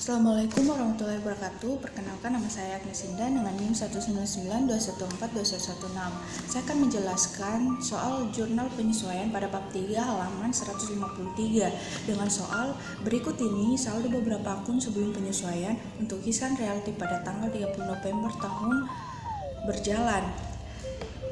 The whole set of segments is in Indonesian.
Assalamualaikum warahmatullahi wabarakatuh. Perkenalkan, nama saya Agnes Indah dengan NIM 19921421116. Saya akan menjelaskan soal jurnal penyesuaian pada bab 3 halaman 153 dengan soal berikut ini saldo beberapa akun sebelum penyesuaian untuk kisaran realitif pada tanggal 30 November tahun berjalan.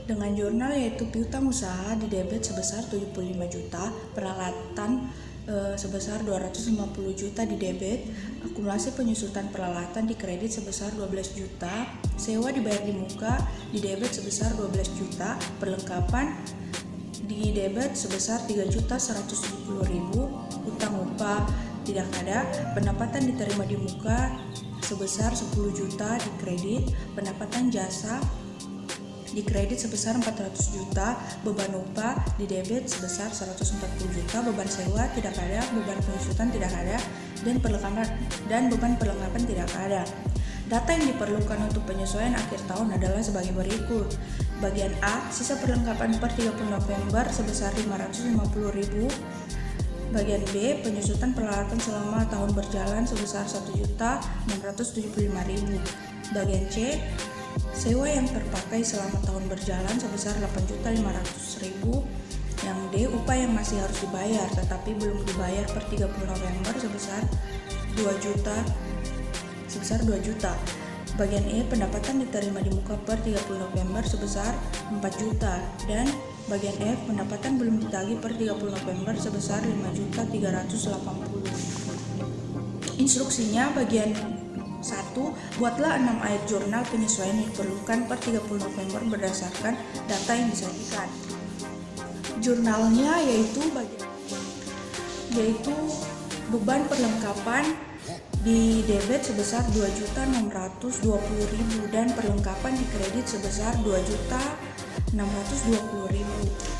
Dengan jurnal yaitu piutang usaha di debit sebesar 75 juta, peralatan sebesar 250 juta di debit, akumulasi penyusutan peralatan di kredit sebesar 12 juta, sewa dibayar di muka di debit sebesar 12 juta, perlengkapan di debit sebesar 3.170.000, utang upah tidak ada, pendapatan diterima di muka sebesar 10 juta di kredit, pendapatan jasa di kredit sebesar 400 juta, beban upah di debit sebesar 140 juta, beban sewa tidak ada, beban penyusutan tidak ada, dan beban perlengkapan tidak ada. Data yang diperlukan untuk penyesuaian akhir tahun adalah sebagai berikut. Bagian A, sisa perlengkapan per 30 November sebesar 550.000. Bagian B, penyusutan peralatan selama tahun berjalan sebesar 1.675.000. Bagian C, sewa yang terpakai selama tahun berjalan sebesar 8.500.000. Yang D, upah yang masih harus dibayar tetapi belum dibayar per 30 November sebesar 2 juta. Bagian E, pendapatan diterima di muka per 30 November sebesar 4 juta. Dan bagian F, pendapatan belum ditagih per 30 November sebesar 5.380.000. Instruksinya bagian 1. Buatlah 6 ayat jurnal penyesuaian yang diperlukan per 30 November berdasarkan data yang disajikan. Jurnalnya yaitu beban perlengkapan di debit sebesar 2.620.000 dan perlengkapan di kredit sebesar 2.620.000.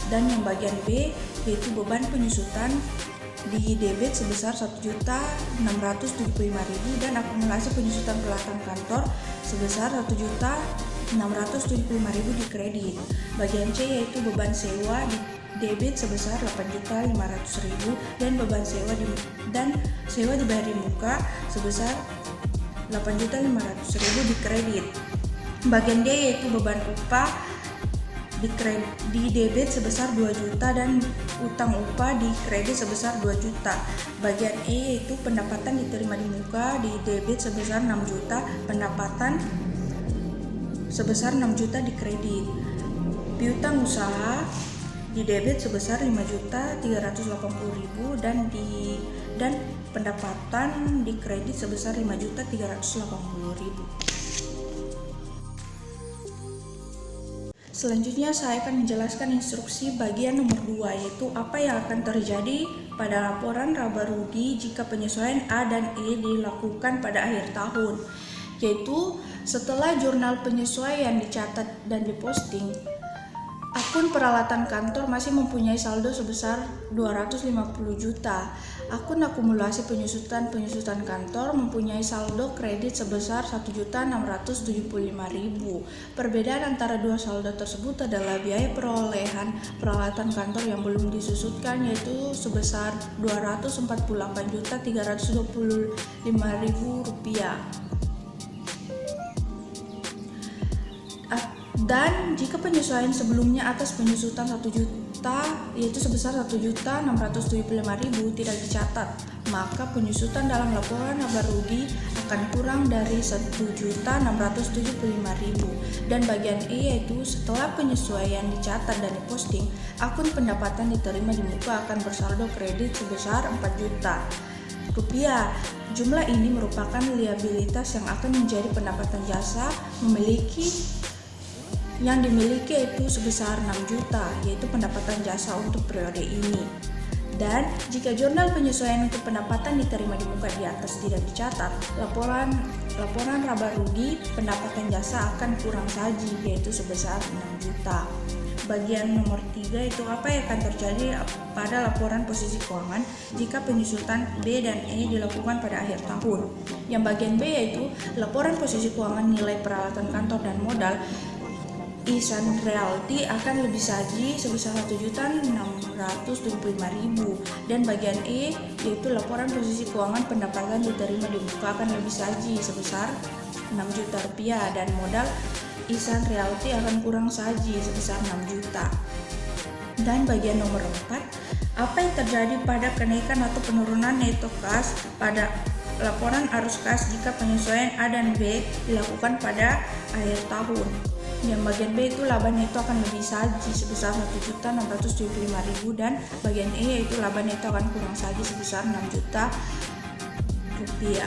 Dan yang bagian B yaitu beban penyusutan di debit sebesar 1.675.000 dan akumulasi penyusutan peralatan kantor sebesar 1.675.000 di kredit. Bagian C yaitu beban sewa di debit sebesar 8.500.000 dan beban sewa dibayar di muka sebesar 8.500.000 di kredit. Bagian D yaitu beban upah di debit sebesar 2 juta dan utang upah di kredit sebesar 2 juta. Bagian E yaitu pendapatan diterima di muka di debit sebesar 6 juta, pendapatan sebesar 6 juta di kredit. Piutang usaha di debit sebesar 5.380.000 dan pendapatan di kredit sebesar 5.380.000. Selanjutnya saya akan menjelaskan instruksi bagian nomor 2 yaitu apa yang akan terjadi pada laporan laba rugi jika penyesuaian A dan E dilakukan pada akhir tahun. Yaitu setelah jurnal penyesuaian dicatat dan diposting, akun peralatan kantor masih mempunyai saldo sebesar 250 juta. Akun akumulasi penyusutan kantor mempunyai saldo kredit sebesar 1.675.000. Perbedaan antara dua saldo tersebut adalah biaya perolehan peralatan kantor yang belum disusutkan yaitu sebesar Rp248.325.000. Dan jika penyesuaian sebelumnya atas penyusutan 1 juta yaitu sebesar 1.675.000 tidak dicatat, maka penyusutan dalam laporan laba rugi akan kurang dari 1.675.000. Dan bagian E yaitu setelah penyesuaian dicatat dan diposting, akun pendapatan diterima di muka akan bersaldo kredit sebesar 4 juta rupiah. Jumlah ini merupakan liabilitas yang akan menjadi pendapatan jasa yang dimiliki yaitu sebesar 6 juta, yaitu pendapatan jasa untuk periode ini. Dan jika jurnal penyesuaian untuk pendapatan diterima di muka di atas tidak dicatat, laporan laba rugi pendapatan jasa akan kurang saji yaitu sebesar 6 juta. Bagian nomor 3 itu apa yang akan terjadi pada laporan posisi keuangan jika penyusutan B dan E dilakukan pada akhir tahun. Yang bagian B yaitu laporan posisi keuangan nilai peralatan kantor dan modal. Ihsan Realty akan lebih saji sebesar 1.675.000 dan bagian E yaitu laporan posisi keuangan pendapatan diterima di muka akan lebih saji sebesar 6 juta rupiah dan modal Ihsan Realty akan kurang saji sebesar 6 juta. Dan bagian nomor 4, apa yang terjadi pada kenaikan atau penurunan neto kas pada laporan arus kas jika penyesuaian A dan B dilakukan pada akhir tahun. Yang bagian B itu laba neto akan lebih saji sebesar 1.675.000 dan bagian E yaitu laba neto akan kurang saji sebesar 6 juta rupiah.